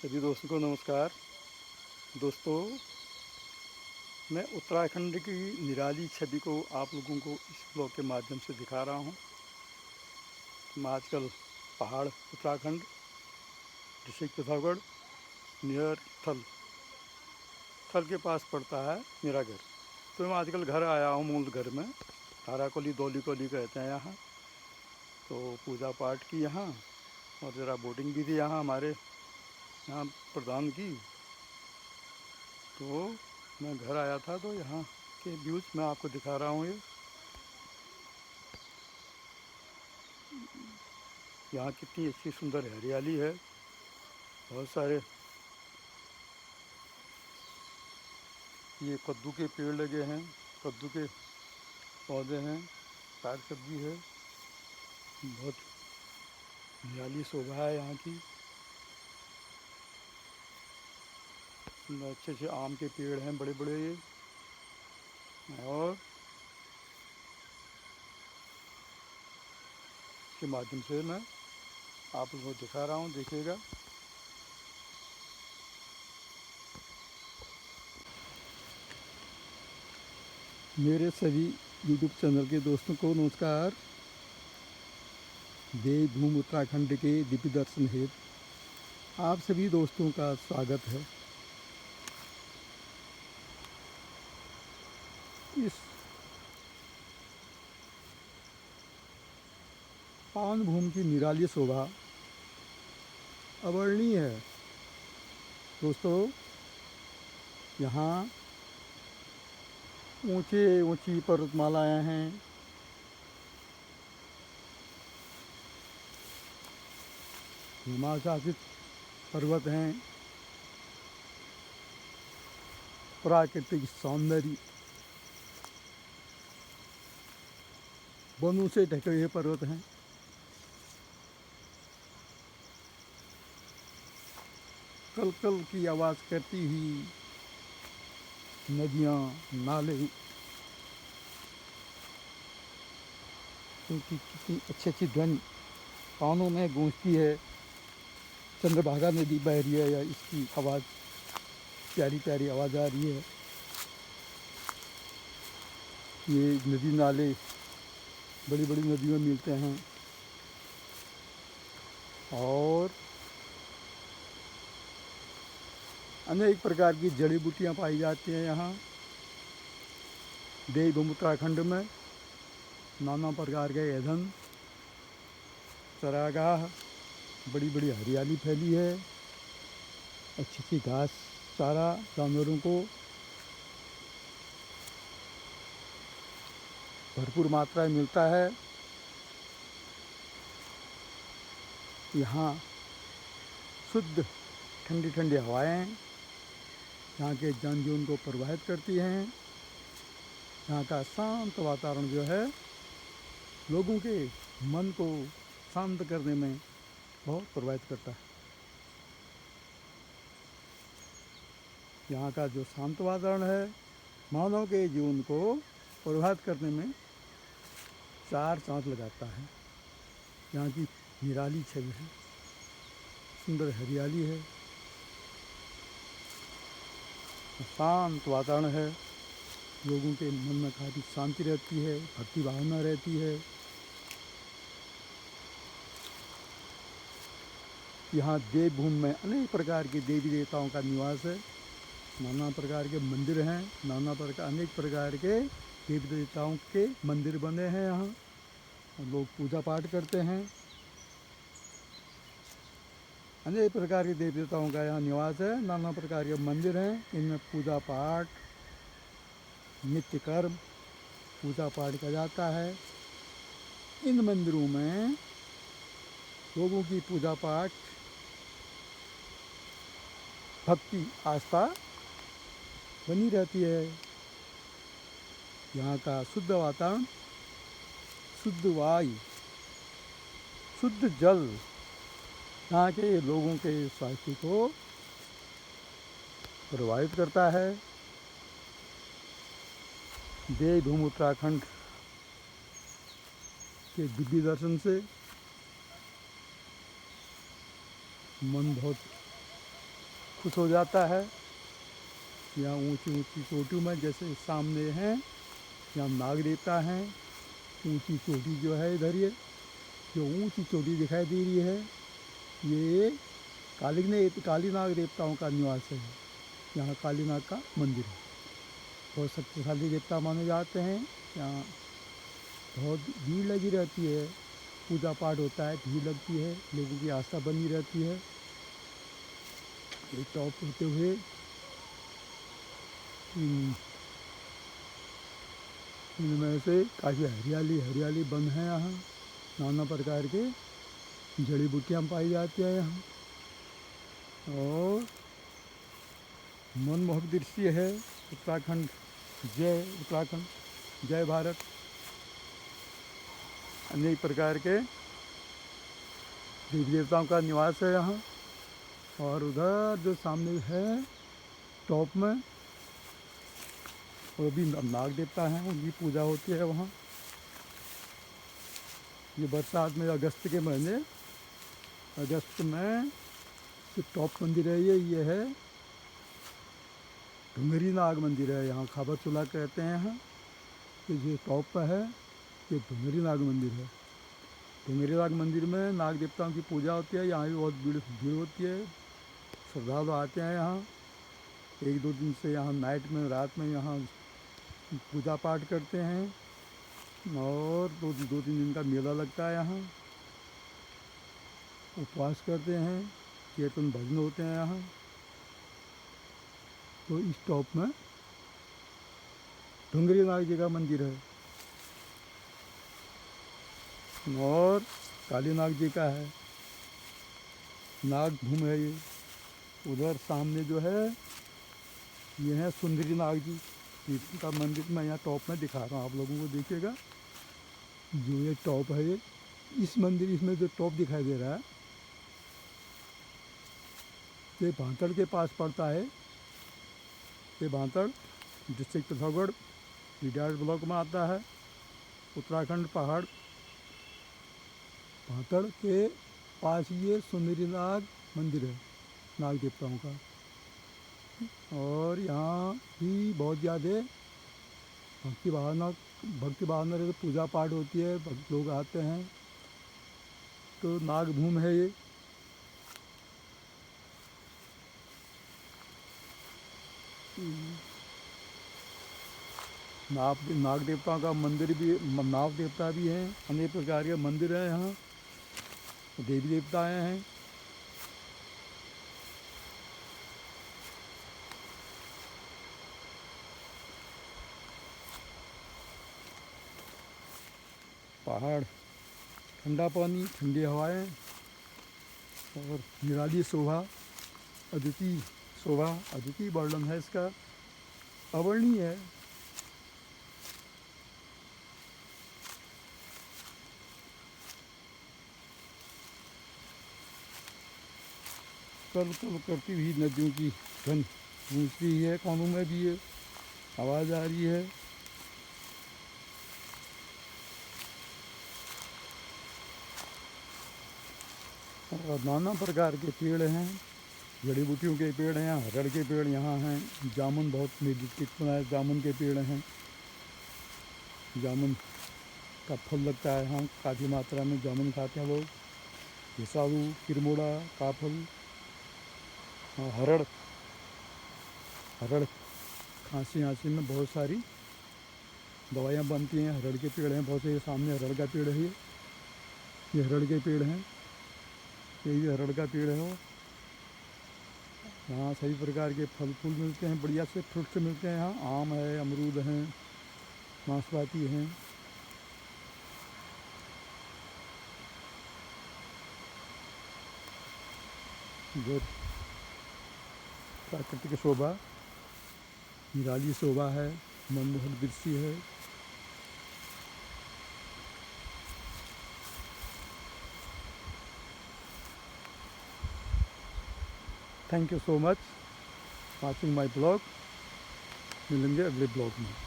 सभी दोस्तों को नमस्कार। दोस्तों, मैं उत्तराखंड की निराली छवि को आप लोगों को इस ब्लॉग के माध्यम से दिखा रहा हूँ। मैं आजकल पहाड़ उत्तराखंड डिस्ट्रिक्ट पिथौरागढ़ नियर थल के पास पड़ता है मेरा घर। तो मैं आजकल घर आया हूँ, मूल घर में ताराकोली दौली कोली कहते हैं यहाँ। तो पूजा पाठ की यहाँ, और ज़रा बोटिंग भी थी यहाँ हमारे यहाँ प्रधान की। तो मैं घर आया था तो यहाँ के व्यूज़ मैं आपको दिखा रहा हूँ। ये यहाँ कितनी अच्छी सुंदर हरियाली है। बहुत सारे ये कद्दू के पेड़ लगे हैं, कद्दू के पौधे हैं, साग सब्जी है। बहुत हरियाली शोभा है यहाँ की। अच्छे अच्छे आम के पेड़ हैं, बड़े बड़े ये। और के माध्यम से मैं आप लोगों को दिखा रहा हूँ, देखिएगा। मेरे सभी यूट्यूब चैनल के दोस्तों को नमस्कार। देवभूमि उत्तराखंड के दिव्य दर्शन हेतु आप सभी दोस्तों का स्वागत है। इस पावन भूमि की निराली शोभा अवर्णीय है। दोस्तों, यहाँ ऊंची पर्वतमालाएं हैं। हिमाच्छादित पर्वत हैं। प्राकृतिक सौंदर्य, वनों से ढके हुए पर्वत हैं। कल कल की आवाज़ करती हुई नदियाँ, नाले, उनकी कितनी अच्छी अच्छी ध्वनि कानों में गूंजती है। चंद्रभागा नदी बह रही है, या इसकी आवाज़, प्यारी प्यारी आवाज़ आ रही है। ये नदी नाले बड़ी बड़ी नदियों में मिलते हैं। और अनेक प्रकार की जड़ी बूटियाँ पाई जाती हैं यहाँ देवभूमि उत्तराखंड में। नाना प्रकार के ऐधन, चरागाह, बड़ी बड़ी हरियाली फैली है। अच्छी अच्छी घास चारा जानवरों को भरपूर मात्रा में मिलता है। यहाँ शुद्ध ठंडी ठंडी हवाएं यहाँ के जनजीवन को प्रभावित करती हैं। यहाँ का शांत वातावरण जो है लोगों के मन को शांत करने में बहुत प्रभावित करता है। यहाँ का जो शांत वातावरण है मानव के जीवन को प्रभावित करने में चार चांद लगाता है। यहाँ की निराली छवि है, सुंदर हरियाली है, शांत वातावरण है। लोगों के मन में काफ़ी शांति रहती है, भक्ति भावना रहती है। यहाँ देवभूमि में अनेक प्रकार के देवी देवताओं का निवास है। नाना प्रकार के मंदिर हैं, अनेक प्रकार के देवी देवताओं के मंदिर बने हैं यहाँ, और लोग पूजा पाठ करते हैं। अनेक प्रकार के देवी देवताओं का यहाँ निवास है, नाना प्रकार के मंदिर हैं। इनमें पूजा पाठ, नित्य कर्म, पूजा पाठ किया जाता है। इन मंदिरों में लोगों की पूजा पाठ, भक्ति, आस्था बनी रहती है। यहाँ का शुद्ध वातावरण, शुद्ध वायु, शुद्ध जल यहाँ के लोगों के स्वास्थ्य को प्रभावित करता है। देवभूमि उत्तराखंड के दिव्य दर्शन से मन बहुत खुश हो जाता है। यहाँ ऊंची ऊंची चोटियों में जैसे सामने हैं, यहाँ नाग देवता हैं। ऊंची चोटी जो है इधर, ये जो ऊंची चोटी दिखाई दे रही है, ये काली नाग देवताओं का निवास है। यहाँ काली नाग का मंदिर है। बहुत शक्तिशाली देवता माने जाते हैं। यहाँ बहुत भीड़ लगी रहती है, पूजा पाठ होता है, भीड़ लगती है, लोगों की आस्था बनी रहती है। ये टॉप होते हुए इनमें से काफ़ी हरियाली वन है। यहाँ नाना प्रकार के जड़ी बूटियाँ पाई जाती हैं यहाँ, और मनमोहक दृश्य है। उत्तराखंड जय भारत। अनेक प्रकार के देवी देवताओं का निवास है यहाँ। और उधर जो सामने है टॉप में, वो भी नाग देवता हैं, उनकी पूजा होती है वहाँ। ये बरसात में अगस्त के महीने, अगस्त में जो टॉप मंदिर है ये है ढुंगरी नाग मंदिर है। यहाँ खाबर चूल्हा कहते हैं यहाँ। तो जो टॉप पर है ये ढुंगरी नाग मंदिर है। ढुंगरी नाग मंदिर में नाग देवताओं की पूजा होती है। यहाँ भी बहुत भीड़ होती है, श्रद्धालु आते हैं यहाँ। 1-2 दिन से यहाँ नाइट में, रात में यहाँ पूजा पाठ करते हैं, और 2-3 दिन का मेला लगता है यहाँ। उपवास करते हैं, कीर्तन भजन होते हैं यहाँ। तो इस टॉप में ढुंगरी नाग जी का मंदिर है, और काली नाग जी का है। नाग भूमि है ये। उधर सामने जो है ये है सुंदरी नाग जी, इनका मंदिर मैं यहाँ टॉप में दिखा रहा हूँ आप लोगों को। देखिएगा जो ये टॉप है, ये इस मंदिर, इसमें जो टॉप दिखाई दे रहा है, ये भांतड़ के पास पड़ता है। ये भांतड़ डिस्ट्रिक्ट पिथौरागढ़ लीडार ब्लॉक में आता है। उत्तराखंड पहाड़ भांतड़ के पास ये सुंदरी नाग मंदिर है, नाग देवताओं का। और यहाँ भी बहुत ज़्यादा भक्ति भावना से पूजा पाठ होती है, भक्त लोग आते हैं। तो नाग भूमि है ये। नाग देवताओं का मंदिर भी, नाग देवता भी हैं। अनेक प्रकार के मंदिर हैं यहाँ, देवी देवताएँ हैं। पहाड़, ठंडा पानी, ठंडी हवाएं, और निराली शोभा, अद्वितीय वर्णन है इसका, अवर्णीय है। कल करती हुई नदियों की धन गूंज रही है, कानों में भी है, आवाज़ आ रही है। और नाना प्रकार के पेड़ हैं, जड़ी बूटियों के पेड़ हैं, हरड़ के पेड़ यहाँ हैं। जामुन, बहुत मेरी जामुन के पेड़ हैं। जामुन का फल लगता है यहाँ, काफ़ी मात्रा में जामुन खाते हैं लोग। हिसारू, किरमोड़ा का फल, हरड़ खांसी में बहुत सारी दवाइयाँ बनती हैं। हरड़ के पेड़ हैं बहुत से। सामने हरड़ का पेड़ है, ये हरड़ के पेड़ हैं, यही हरड़ का पेड़ है। वो यहाँ सभी प्रकार के फल फूल मिलते हैं, बढ़िया से फ्रूट्स मिलते हैं यहाँ। आम है, अमरूद हैं, नाशपाती हैं। जो प्राकृतिक शोभा, निराली शोभा है, मनमोहक दृश्य है। Thank you so much watching my blog. मिलेंगे अगले ब्लॉग में।